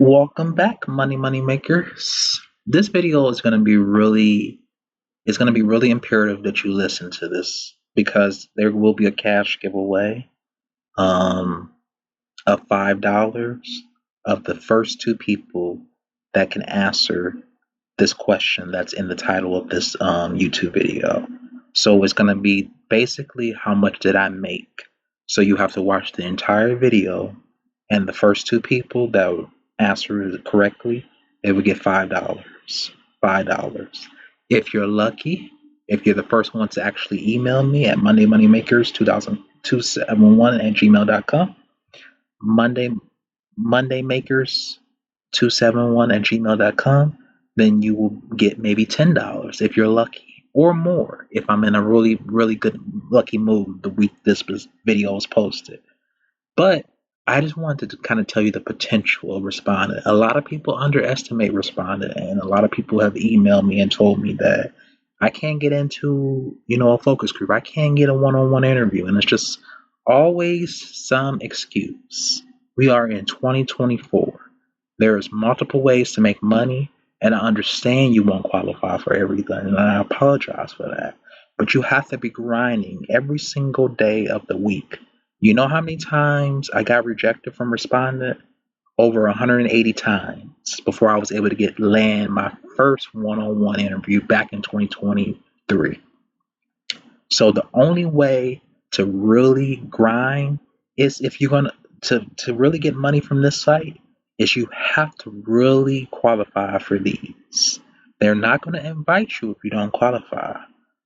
Welcome back, money makers. This video is going to be really imperative that you listen to this because there will be a cash giveaway um of $5 of the first two people that can answer this question that's in the title of this YouTube video. So it's going to be basically how much did I make? So you have to watch the entire video, and the first two people that would answer it correctly, they would get $5. $5. If you're lucky, if you're the first one to actually email me at mondaymoneymakers200271 at gmail.com, Monday Mondaymakers271 at gmail.com, then you will get maybe $10 if you're lucky, or more if I'm in a really good lucky mood the week this video was posted. But I just wanted to kind of tell you the potential of Respondent. A lot of people underestimate Respondent, and a lot of people have emailed me and told me that I can't get into, a focus group. I can't get a one-on-one interview, and it's just always some excuse. We are in 2024. There's multiple ways to make money, and I understand you won't qualify for everything, and I apologize for that. But you have to be grinding every single day of the week. You know how many times I got rejected from Respondent? Over 180 times before I was able to get land my first one-on-one interview back in 2023. So the only way to really grind is if you're gonna to really get money from this site is you have to really qualify for these. They're not going to invite you if you don't qualify.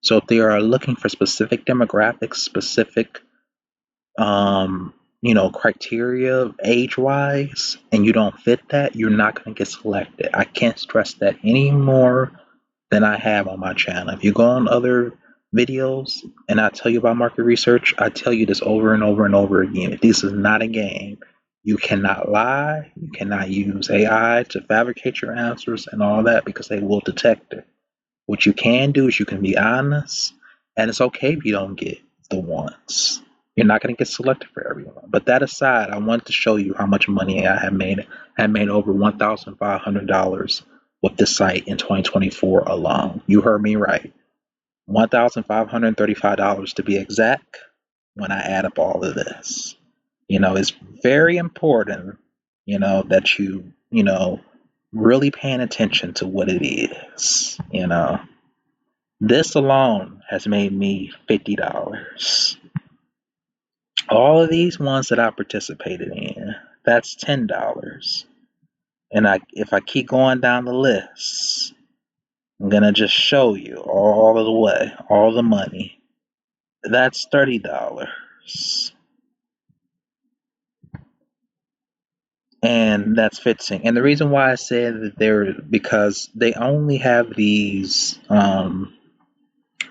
So if they are looking for specific demographics, specific criteria age wise, and you don't fit that, you're not going to get selected. I can't stress that any more than I have on my channel. If you go on other videos and I tell you about market research, I tell you this over and over and over again. If this is not a game, you cannot lie, you cannot use AI to fabricate your answers and all that because they will detect it. What you can do is you can be honest, and it's okay if you don't get the ones. You're not going to get selected for everyone. But that aside, I wanted to show you how much money I have made. I have made over $1,500 with this site in 2024 alone. You heard me right. $1,535 to be exact when I add up all of this. It's very important, that really paying attention to what it is. This alone has made me $50. All of these ones that I participated in, that's $10. And if I keep going down the list, I'm gonna just show you all of the way, all the money. That's $30. And that's 15. And the reason why I said that they're because they only have these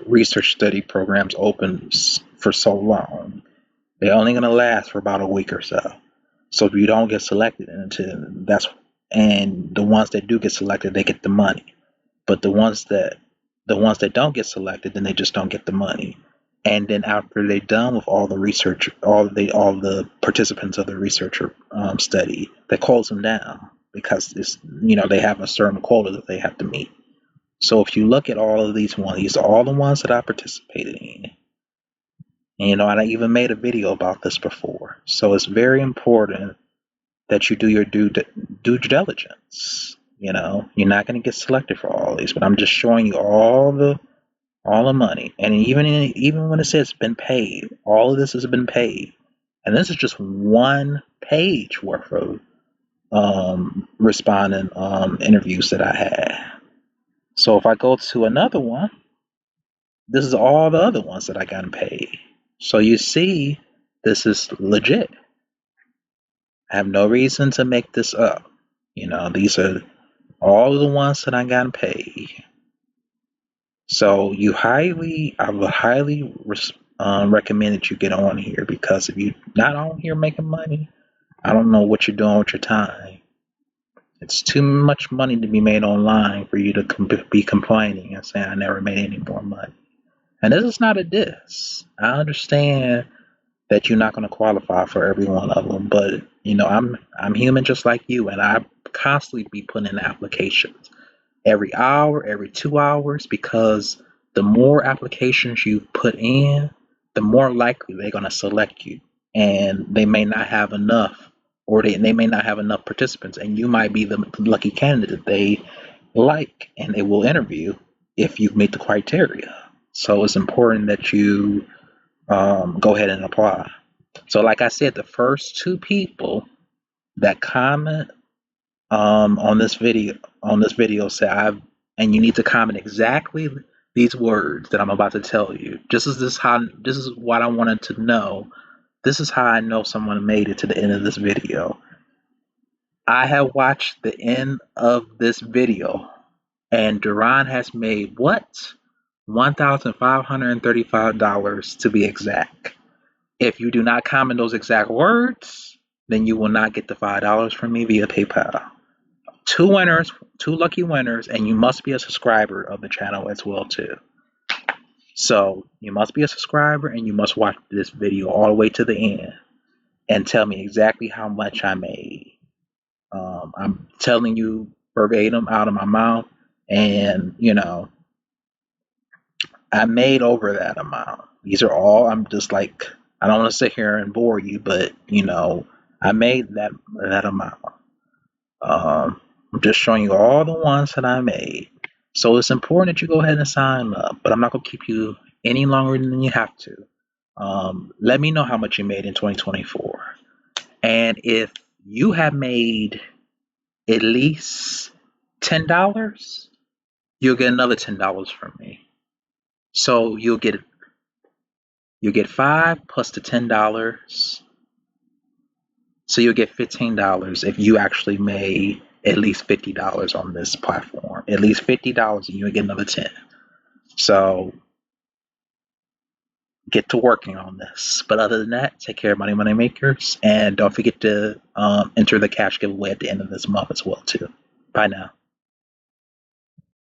research study programs open for so long. They're only going to last for about a week or so. So if you don't get selected and the ones that do get selected, they get the money. But the ones that don't get selected, then they just don't get the money. And then after they're done with all the research, all the participants of the researcher study, they close them down because they have a certain quota that they have to meet. So if you look at all of these ones, these are all the ones that I participated in. And I even made a video about this before. So it's very important that you do your due diligence. You're not going to get selected for all these, but I'm just showing you all the money. And even when it says been paid, all of this has been paid. And this is just one page worth of responding interviews that I had. So if I go to another one, this is all the other ones that I got paid. So you see, this is legit. I have no reason to make this up. These are all the ones that I got paid. So I would highly recommend that you get on here, because if you're not on here making money, I don't know what you're doing with your time. It's too much money to be made online for you to be complaining and saying I never made any more money. And this is not a diss. I understand that you're not going to qualify for every one of them, but I'm human just like you, and I constantly be putting in applications every hour, every 2 hours, because the more applications you put in, the more likely they're going to select you. And they may not have enough, or they may not have enough participants, and you might be the lucky candidate they like, and they will interview if you meet the criteria. So it's important that you go ahead and apply. So, like I said, the first two people that comment on this video say I've and you need to comment exactly these words that I'm about to tell you. This is what I wanted to know. This is how I know someone made it to the end of this video. I have watched the end of this video and Duran has made what? $1,535 to be exact. If you do not comment those exact words, then you will not get the $5 from me via PayPal. Two winners, two lucky winners, and you must be a subscriber of the channel as well too. So you must be a subscriber and you must watch this video all the way to the end and tell me exactly how much I made. I'm telling you verbatim out of my mouth, and I made over that amount. These are all, I'm just like, I don't want to sit here and bore you, but I made that amount. I'm just showing you all the ones that I made. So it's important that you go ahead and sign up, but I'm not going to keep you any longer than you have to. Let me know how much you made in 2024. And if you have made at least $10, you'll get another $10 from me. So you'll get 5 plus the $10. So you'll get $15 if you actually made at least $50 on this platform. At least $50 and you'll get another 10. So get to working on this. But other than that, take care, money makers, and don't forget to enter the cash giveaway at the end of this month as well too. Bye now.